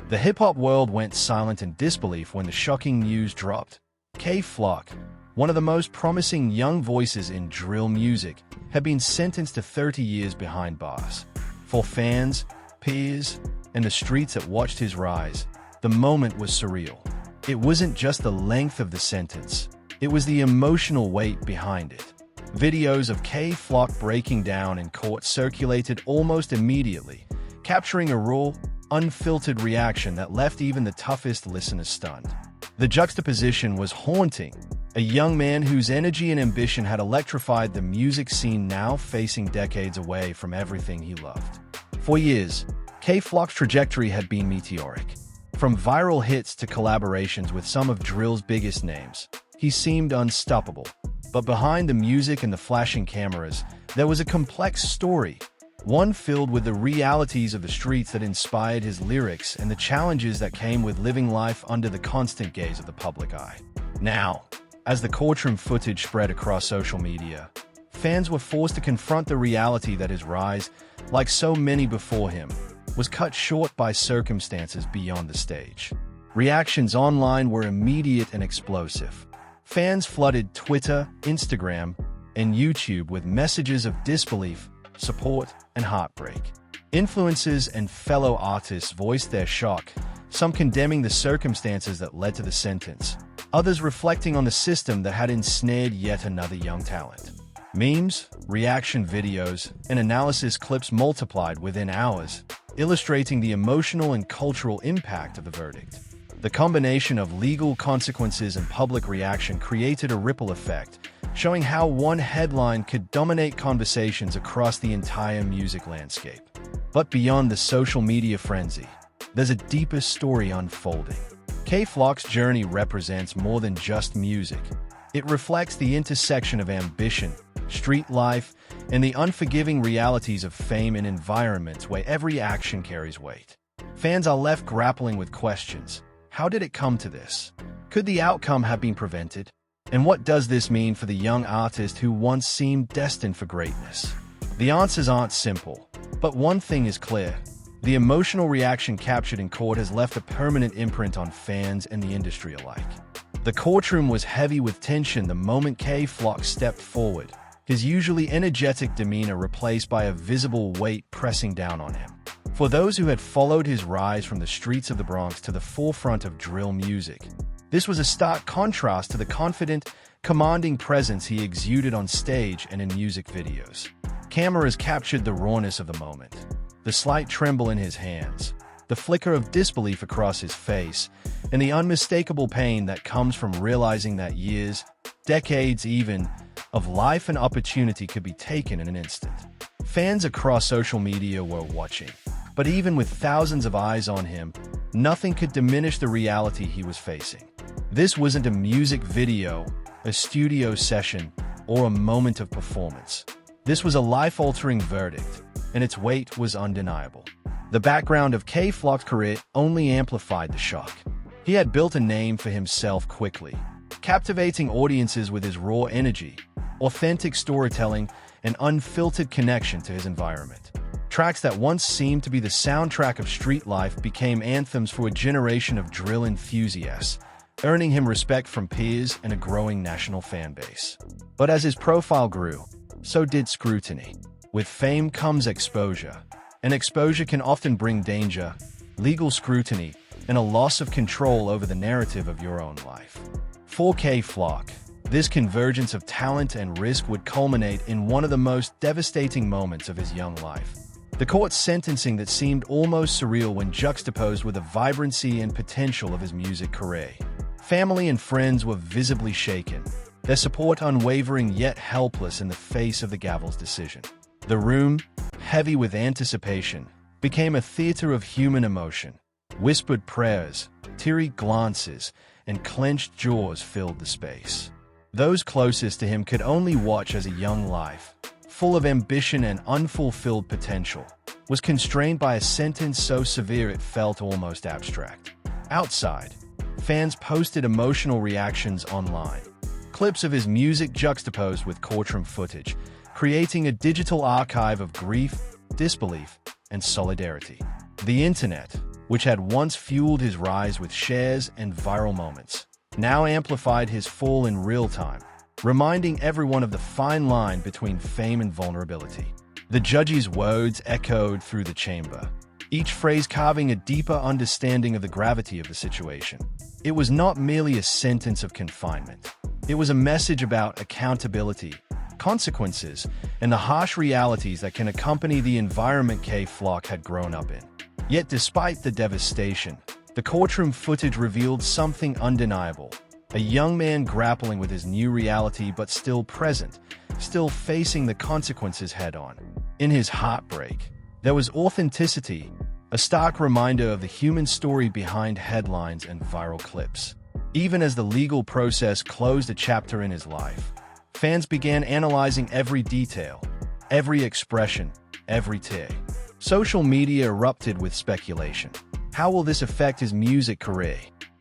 The hip-hop world went silent in disbelief when the shocking news dropped. K-Flock, one of the most promising young voices in drill music, had been sentenced to 30 years behind bars. For fans, peers, and the streets that watched his rise, the moment was surreal. It wasn't just the length of the sentence, it was the emotional weight behind it. Videos of K-Flock breaking down in court circulated almost immediately, capturing a raw, unfiltered reaction that left even the toughest listeners stunned. The juxtaposition was haunting. A young man whose energy and ambition had electrified the music scene now facing decades away from everything he loved. For years, K-Flock's trajectory had been meteoric. From viral hits to collaborations with some of drill's biggest names, he seemed unstoppable. But behind the music and the flashing cameras, there was a complex story, one filled with the realities of the streets that inspired his lyrics and the challenges that came with living life under the constant gaze of the public eye. Now, as the courtroom footage spread across social media, fans were forced to confront the reality that his rise, like so many before him, was cut short by circumstances beyond the stage. Reactions online were immediate and explosive. Fans flooded Twitter, Instagram, and YouTube with messages of disbelief, support, and heartbreak. Influencers and fellow artists voiced their shock, some condemning the circumstances that led to the sentence, others reflecting on the system that had ensnared yet another young talent. Memes, reaction videos, and analysis clips multiplied within hours, illustrating the emotional and cultural impact of the verdict. The combination of legal consequences and public reaction created a ripple effect, showing how one headline could dominate conversations across the entire music landscape. But beyond the social media frenzy, there's a deeper story unfolding. K-Flock's journey represents more than just music. It reflects the intersection of ambition, street life, and the unforgiving realities of fame in environments where every action carries weight. Fans are left grappling with questions. How did it come to this? Could the outcome have been prevented? And what does this mean for the young artist who once seemed destined for greatness? The answers aren't simple, but one thing is clear. The emotional reaction captured in court has left a permanent imprint on fans and the industry alike. The courtroom was heavy with tension the moment K-Flock stepped forward, his usually energetic demeanor replaced by a visible weight pressing down on him. For those who had followed his rise from the streets of the Bronx to the forefront of drill music, this was a stark contrast to the confident, commanding presence he exuded on stage and in music videos. Cameras captured the rawness of the moment, the slight tremble in his hands, the flicker of disbelief across his face, and the unmistakable pain that comes from realizing that years, decades even, of life and opportunity could be taken in an instant. Fans across social media were watching, but even with thousands of eyes on him, nothing could diminish the reality he was facing. This wasn't a music video, a studio session, or a moment of performance. This was a life-altering verdict, and its weight was undeniable. The background of K-Flock's career only amplified the shock. He had built a name for himself quickly, captivating audiences with his raw energy, authentic storytelling, and unfiltered connection to his environment. Tracks that once seemed to be the soundtrack of street life became anthems for a generation of drill enthusiasts, earning him respect from peers and a growing national fan base. But as his profile grew, so did scrutiny. With fame comes exposure, and exposure can often bring danger, legal scrutiny, and a loss of control over the narrative of your own life. For K-Flock, this convergence of talent and risk would culminate in one of the most devastating moments of his young life. The court's sentencing that seemed almost surreal when juxtaposed with the vibrancy and potential of his music career. Family and friends were visibly shaken, their support unwavering yet helpless in the face of the gavel's decision. The room, heavy with anticipation, became a theater of human emotion. Whispered prayers, teary glances, and clenched jaws filled the space. Those closest to him could only watch as a young life, full of ambition and unfulfilled potential, was constrained by a sentence so severe it felt almost abstract. Outside, fans posted emotional reactions online, clips of his music juxtaposed with courtroom footage, creating a digital archive of grief, disbelief, and solidarity. The internet, which had once fueled his rise with shares and viral moments, now amplified his fall in real time, reminding everyone of the fine line between fame and vulnerability. The judge's words echoed through the chamber, each phrase carving a deeper understanding of the gravity of the situation. It was not merely a sentence of confinement. It was a message about accountability, consequences, and the harsh realities that can accompany the environment K. Flock had grown up in. Yet despite the devastation, the courtroom footage revealed something undeniable. A young man grappling with his new reality but still present, still facing the consequences head-on. In his heartbreak, there was authenticity, a stark reminder of the human story behind headlines and viral clips. Even as the legal process closed a chapter in his life, fans began analyzing every detail, every expression, every tear. Social media erupted with speculation. How will this affect his music career?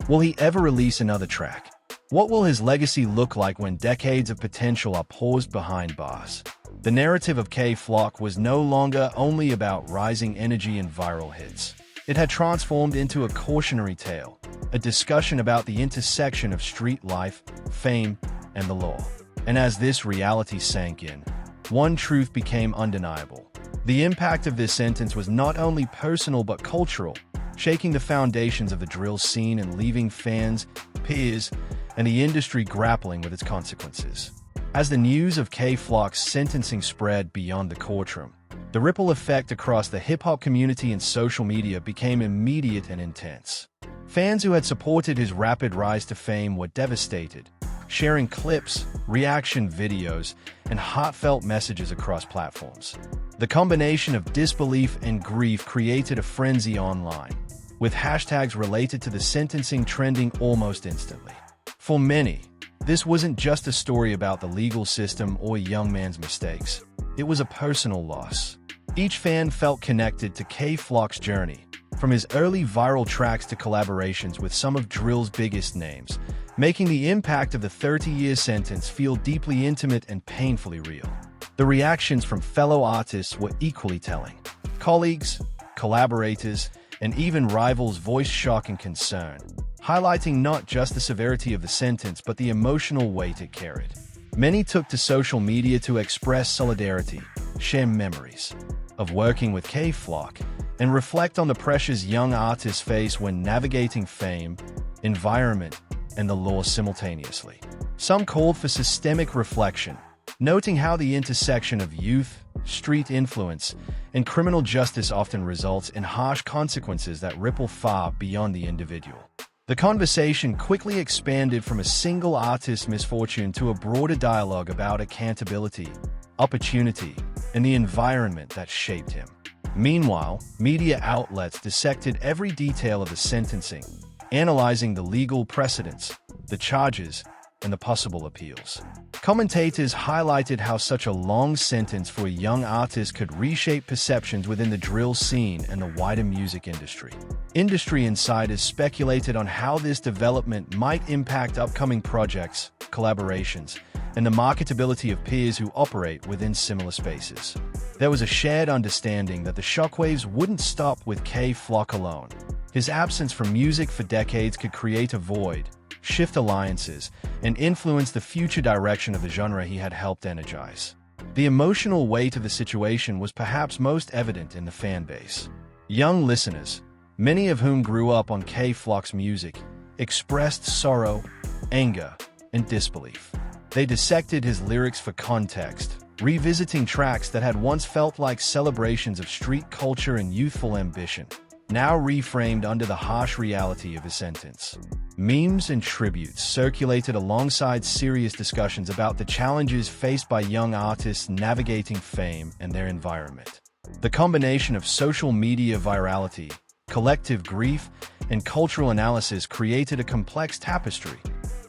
Will he ever release another track? What will his legacy look like when decades of potential are paused behind bars? The narrative of K. Flock was no longer only about rising energy and viral hits. It had transformed into a cautionary tale, a discussion about the intersection of street life, fame, and the law. And as this reality sank in, one truth became undeniable. The impact of this sentence was not only personal but cultural, shaking the foundations of the drill scene and leaving fans, peers, and the industry grappling with its consequences. As the news of K. Flock's sentencing spread beyond the courtroom, the ripple effect across the hip-hop community and social media became immediate and intense. Fans who had supported his rapid rise to fame were devastated, sharing clips, reaction videos, and heartfelt messages across platforms. The combination of disbelief and grief created a frenzy online, with hashtags related to the sentencing trending almost instantly. For many, this wasn't just a story about the legal system or a young man's mistakes. It was a personal loss. Each fan felt connected to K. Flock's journey, from his early viral tracks to collaborations with some of drill's biggest names, making the impact of the 30-year sentence feel deeply intimate and painfully real. The reactions from fellow artists were equally telling. Colleagues, collaborators, and even rivals voiced shock and concern, highlighting not just the severity of the sentence but the emotional weight it carried. Many took to social media to express solidarity, share memories of working with K. Flock, and reflect on the pressures young artists face when navigating fame, environment, and the law simultaneously. Some called for systemic reflection, noting how the intersection of youth, street influence, and criminal justice often results in harsh consequences that ripple far beyond the individual. The conversation quickly expanded from a single artist's misfortune to a broader dialogue about accountability, opportunity, and the environment that shaped him. Meanwhile, media outlets dissected every detail of the sentencing, analyzing the legal precedents, the charges, and the possible appeals. Commentators highlighted how such a long sentence for a young artist could reshape perceptions within the drill scene and the wider music industry. Industry insiders speculated on how this development might impact upcoming projects, collaborations, and the marketability of peers who operate within similar spaces. There was a shared understanding that the shockwaves wouldn't stop with K. Flock alone. His absence from music for decades could create a void, shift alliances, and influence the future direction of the genre he had helped energize. The emotional weight of the situation was perhaps most evident in the fan base. Young listeners, many of whom grew up on K. Flock's music, expressed sorrow, anger, and disbelief. They dissected his lyrics for context, revisiting tracks that had once felt like celebrations of street culture and youthful ambition, now reframed under the harsh reality of his sentence. Memes and tributes circulated alongside serious discussions about the challenges faced by young artists navigating fame and their environment. The combination of social media virality, collective grief, and cultural analysis created a complex tapestry,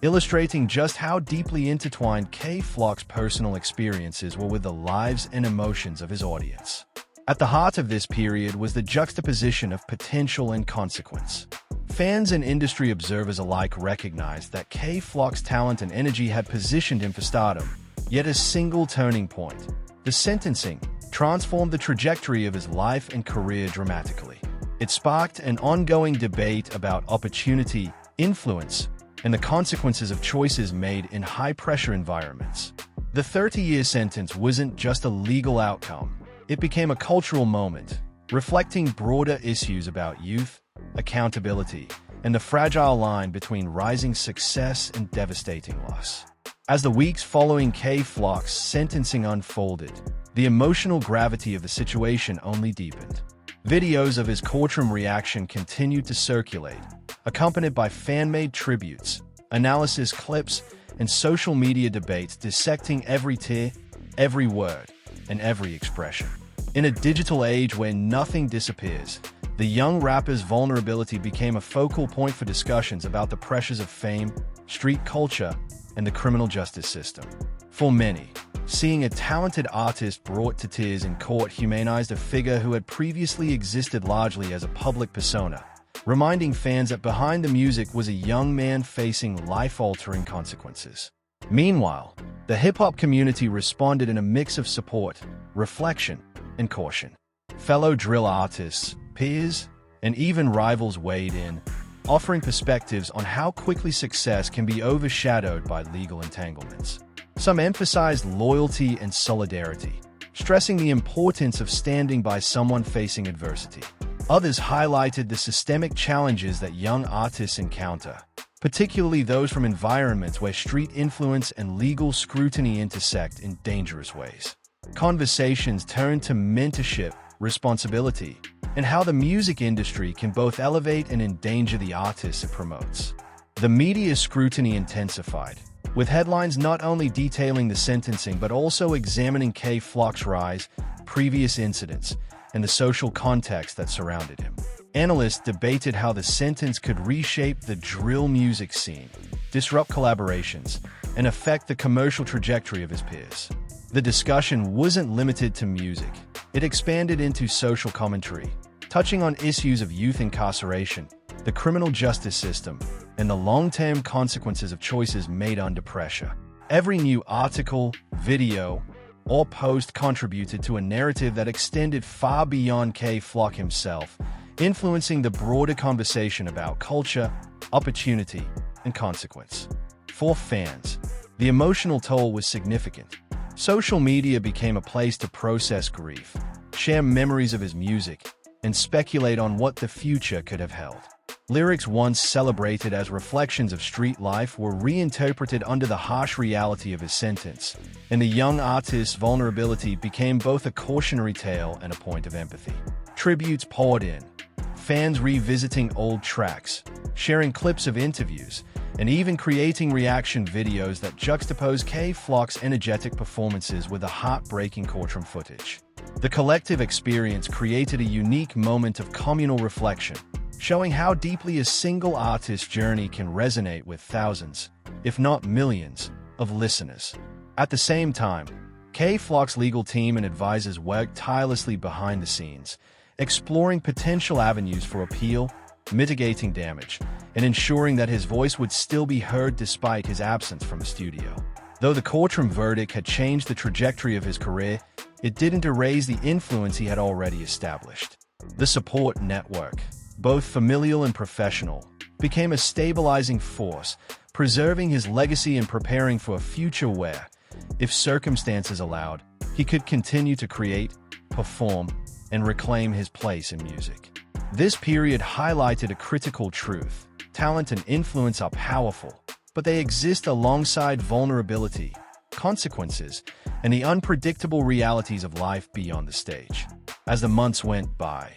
illustrating just how deeply intertwined K. Flock's personal experiences were with the lives and emotions of his audience. At the heart of this period was the juxtaposition of potential and consequence. Fans and industry observers alike recognized that K. Flock's talent and energy had positioned him for stardom, yet a single turning point, the sentencing, transformed the trajectory of his life and career dramatically. It sparked an ongoing debate about opportunity, influence, and the consequences of choices made in high-pressure environments. The 30-year sentence wasn't just a legal outcome. It became a cultural moment, reflecting broader issues about youth, accountability, and the fragile line between rising success and devastating loss. As the weeks following K. Flock's sentencing unfolded, the emotional gravity of the situation only deepened. Videos of his courtroom reaction continued to circulate, accompanied by fan-made tributes, analysis clips, and social media debates dissecting every tear, every word, and every expression. In a digital age where nothing disappears, the young rapper's vulnerability became a focal point for discussions about the pressures of fame, street culture, and the criminal justice system. For many, seeing a talented artist brought to tears in court humanized a figure who had previously existed largely as a public persona, reminding fans that behind the music was a young man facing life-altering consequences. Meanwhile, the hip-hop community responded in a mix of support, reflection, and caution. Fellow drill artists, peers, and even rivals weighed in, offering perspectives on how quickly success can be overshadowed by legal entanglements. Some emphasized loyalty and solidarity, stressing the importance of standing by someone facing adversity. Others highlighted the systemic challenges that young artists encounter, particularly those from environments where street influence and legal scrutiny intersect in dangerous ways. Conversations turned to mentorship, responsibility, and how the music industry can both elevate and endanger the artists it promotes. The media scrutiny intensified, with headlines not only detailing the sentencing but also examining K. Flock's rise, previous incidents, and the social context that surrounded him. Analysts debated how the sentence could reshape the drill music scene, disrupt collaborations, and affect the commercial trajectory of his peers. The discussion wasn't limited to music. It expanded into social commentary, touching on issues of youth incarceration, the criminal justice system, and the long-term consequences of choices made under pressure. Every new article, video, or post contributed to a narrative that extended far beyond K. Flock himself, influencing the broader conversation about culture, opportunity, and consequence. For fans, the emotional toll was significant. Social media became a place to process grief, share memories of his music, and speculate on what the future could have held. Lyrics once celebrated as reflections of street life were reinterpreted under the harsh reality of his sentence, and the young artist's vulnerability became both a cautionary tale and a point of empathy. Tributes poured in, fans revisiting old tracks, sharing clips of interviews, and even creating reaction videos that juxtapose K. Flock's energetic performances with the heartbreaking courtroom footage. The collective experience created a unique moment of communal reflection, showing how deeply a single artist's journey can resonate with thousands, if not millions, of listeners. At the same time, K. Flock's legal team and advisors worked tirelessly behind the scenes, exploring potential avenues for appeal, mitigating damage, and ensuring that his voice would still be heard despite his absence from the studio. Though the courtroom verdict had changed the trajectory of his career, it didn't erase the influence he had already established. The support network, both familial and professional, became a stabilizing force, preserving his legacy and preparing for a future where, if circumstances allowed, he could continue to create, perform, and reclaim his place in music. This period highlighted a critical truth: talent and influence are powerful, but they exist alongside vulnerability, consequences, and the unpredictable realities of life beyond the stage. As the months went by,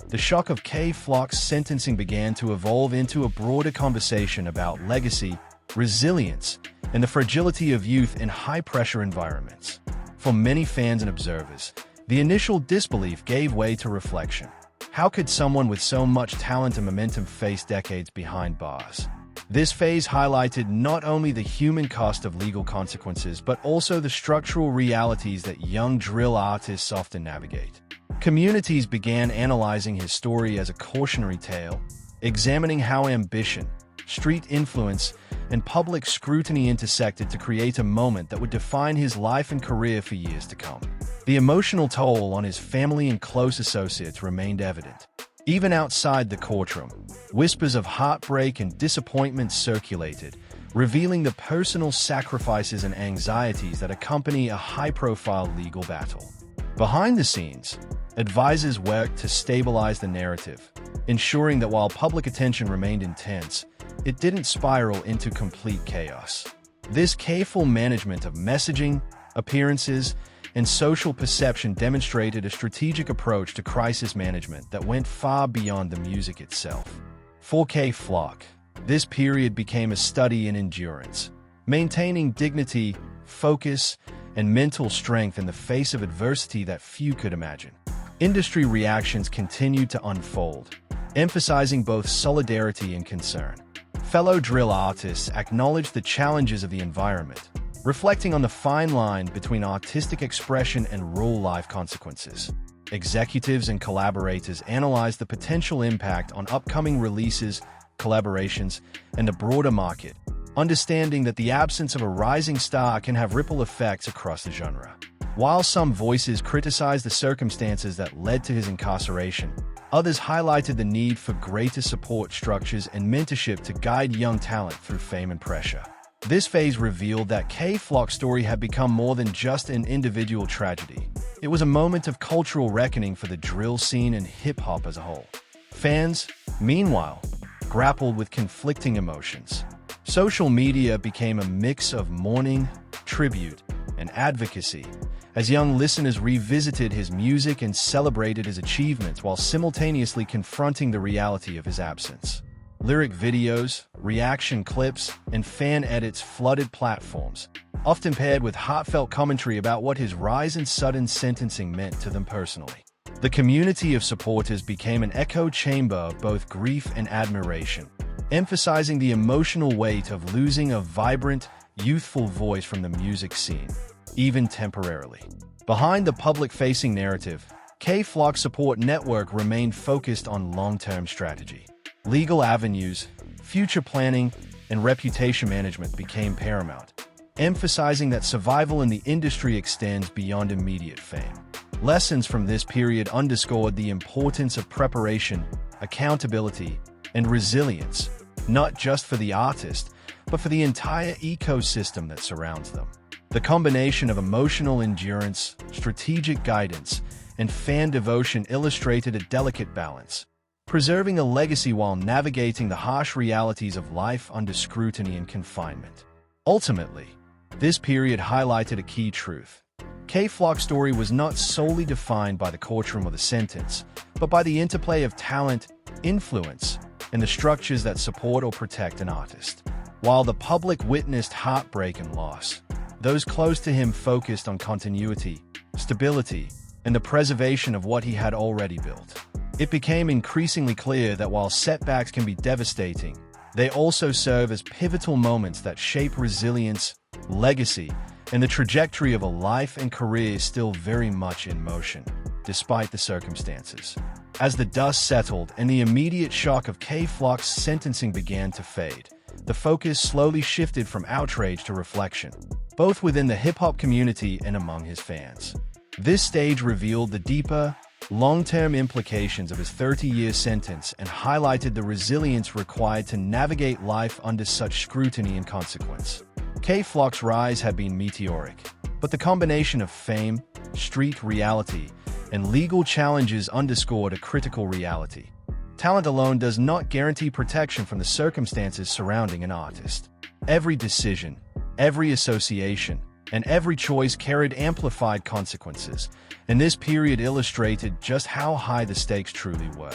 the shock of K. Flock's sentencing began to evolve into a broader conversation about legacy, resilience, and the fragility of youth in high-pressure environments. For many fans and observers, the initial disbelief gave way to reflection. How could someone with so much talent and momentum face decades behind bars? This phase highlighted not only the human cost of legal consequences, but also the structural realities that young drill artists often navigate. Communities began analyzing his story as a cautionary tale, examining how ambition, street influence, and public scrutiny intersected to create a moment that would define his life and career for years to come. The emotional toll on his family and close associates remained evident. Even outside the courtroom, whispers of heartbreak and disappointment circulated, revealing the personal sacrifices and anxieties that accompany a high-profile legal battle. Behind the scenes, advisors worked to stabilize the narrative, ensuring that while public attention remained intense, it didn't spiral into complete chaos. This careful management of messaging, appearances, and social perception demonstrated a strategic approach to crisis management that went far beyond the music itself. For K. Flock, this period became a study in endurance, maintaining dignity, focus, and mental strength in the face of adversity that few could imagine. Industry reactions continued to unfold, emphasizing both solidarity and concern. Fellow drill artists acknowledged the challenges of the environment, reflecting on the fine line between artistic expression and real-life consequences. Executives and collaborators analyzed the potential impact on upcoming releases, collaborations, and the broader market, understanding that the absence of a rising star can have ripple effects across the genre. While some voices criticized the circumstances that led to his incarceration, others highlighted the need for greater support structures and mentorship to guide young talent through fame and pressure. This phase revealed that K. Flock's story had become more than just an individual tragedy. It was a moment of cultural reckoning for the drill scene and hip-hop as a whole. Fans, meanwhile, grappled with conflicting emotions. Social media became a mix of mourning, tribute, and advocacy, as young listeners revisited his music and celebrated his achievements while simultaneously confronting the reality of his absence. Lyric videos, reaction clips, and fan edits flooded platforms, often paired with heartfelt commentary about what his rise and sudden sentencing meant to them personally. The community of supporters became an echo chamber of both grief and admiration, emphasizing the emotional weight of losing a vibrant, youthful voice from the music scene, even temporarily. Behind the public-facing narrative, K. Flock's support network remained focused on long-term strategy. Legal avenues, future planning, and reputation management became paramount, emphasizing that survival in the industry extends beyond immediate fame. Lessons from this period underscored the importance of preparation, accountability, and resilience, not just for the artist, but for the entire ecosystem that surrounds them. The combination of emotional endurance, strategic guidance, and fan devotion illustrated a delicate balance, preserving a legacy while navigating the harsh realities of life under scrutiny and confinement. Ultimately, this period highlighted a key truth. K. Flock's story was not solely defined by the courtroom or the sentence, but by the interplay of talent, influence, and the structures that support or protect an artist. While the public witnessed heartbreak and loss, those close to him focused on continuity, stability, and the preservation of what he had already built. It became increasingly clear that while setbacks can be devastating, they also serve as pivotal moments that shape resilience, legacy, and the trajectory of a life and career still very much in motion, despite the circumstances. As the dust settled and the immediate shock of K. Flock's sentencing began to fade, the focus slowly shifted from outrage to reflection, both within the hip-hop community and among his fans. This stage revealed the deeper, long-term implications of his 30-year sentence and highlighted the resilience required to navigate life under such scrutiny and consequence. K. Flock's rise had been meteoric, but the combination of fame, street reality, and legal challenges underscored a critical reality. Talent alone does not guarantee protection from the circumstances surrounding an artist. Every decision, every association, and every choice carried amplified consequences, and this period illustrated just how high the stakes truly were.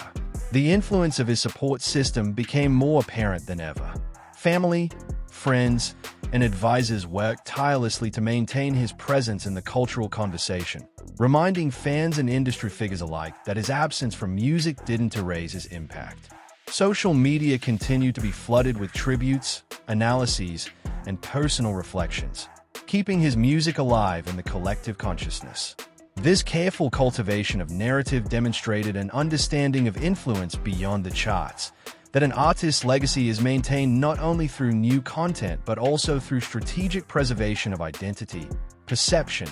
The influence of his support system became more apparent than ever. Family, friends, and advisors worked tirelessly to maintain his presence in the cultural conversation, reminding fans and industry figures alike that his absence from music didn't erase his impact. Social media continued to be flooded with tributes, analyses, and personal reflections, keeping his music alive in the collective consciousness. This careful cultivation of narrative demonstrated an understanding of influence beyond the charts, that an artist's legacy is maintained not only through new content but also through strategic preservation of identity, perception,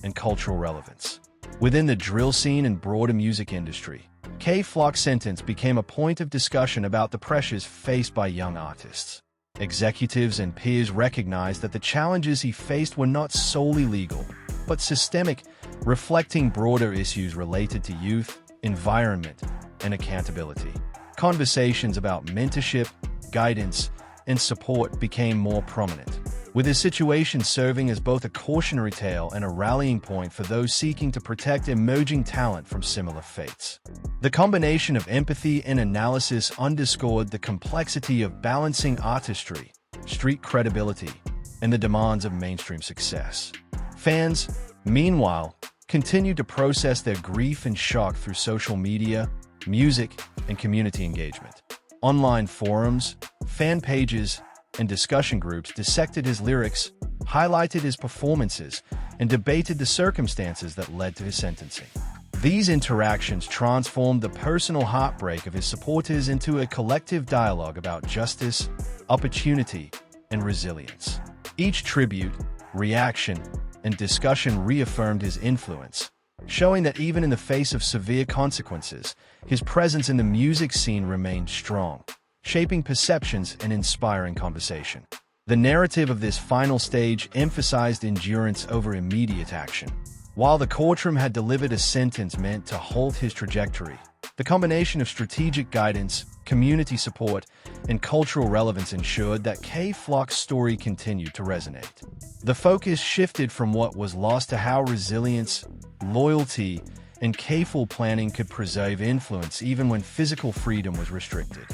and cultural relevance. Within the drill scene and broader music industry, K-Flock's sentence became a point of discussion about the pressures faced by young artists. Executives and peers recognized that the challenges he faced were not solely legal, but systemic, reflecting broader issues related to youth, environment, and accountability. Conversations about mentorship, guidance, and support became more prominent, with his situation serving as both a cautionary tale and a rallying point for those seeking to protect emerging talent from similar fates. The combination of empathy and analysis underscored the complexity of balancing artistry, street credibility, and the demands of mainstream success. Fans, meanwhile, continued to process their grief and shock through social media, music, and community engagement. Online forums, fan pages, and discussion groups dissected his lyrics, highlighted his performances, and debated the circumstances that led to his sentencing. These interactions transformed the personal heartbreak of his supporters into a collective dialogue about justice, opportunity, and resilience. Each tribute, reaction, and discussion reaffirmed his influence, showing that even in the face of severe consequences, his presence in the music scene remained strong, shaping perceptions and inspiring conversation. The narrative of this final stage emphasized endurance over immediate action. While the courtroom had delivered a sentence meant to halt his trajectory, the combination of strategic guidance, community support, and cultural relevance ensured that K-Flock's story continued to resonate. The focus shifted from what was lost to how resilience, loyalty, and careful planning could preserve influence even when physical freedom was restricted.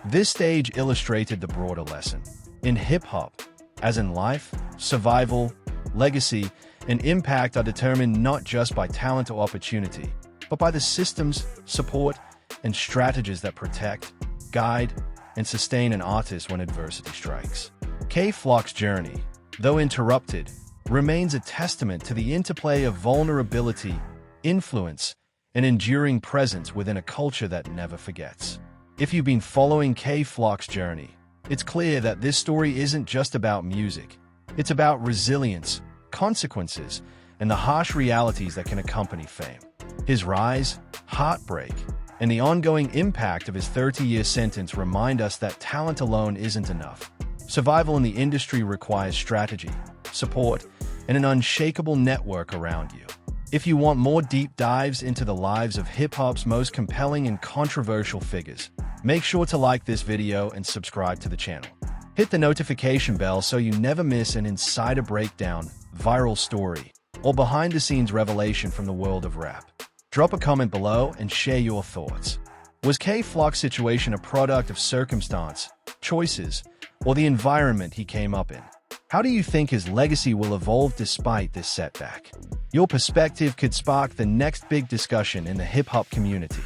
This stage illustrated the broader lesson. In hip-hop, as in life, survival, legacy, and impact are determined not just by talent or opportunity, but by the systems, support, and strategies that protect, guide, and sustain an artist when adversity strikes. K-Flock's journey, though interrupted, remains a testament to the interplay of vulnerability, influence, and enduring presence within a culture that never forgets. If you've been following K-Flock's journey, it's clear that this story isn't just about music. It's about resilience, consequences, and the harsh realities that can accompany fame. His rise, heartbreak, and the ongoing impact of his 30-year sentence remind us that talent alone isn't enough. Survival in the industry requires strategy, support, and an unshakable network around you. If you want more deep dives into the lives of hip-hop's most compelling and controversial figures, make sure to like this video and subscribe to the channel. Hit the notification bell so you never miss an insider breakdown, viral story, or behind-the-scenes revelation from the world of rap. Drop a comment below and share your thoughts. Was K-Flock's situation a product of circumstance, choices, or the environment he came up in? How do you think his legacy will evolve despite this setback? Your perspective could spark the next big discussion in the hip-hop community.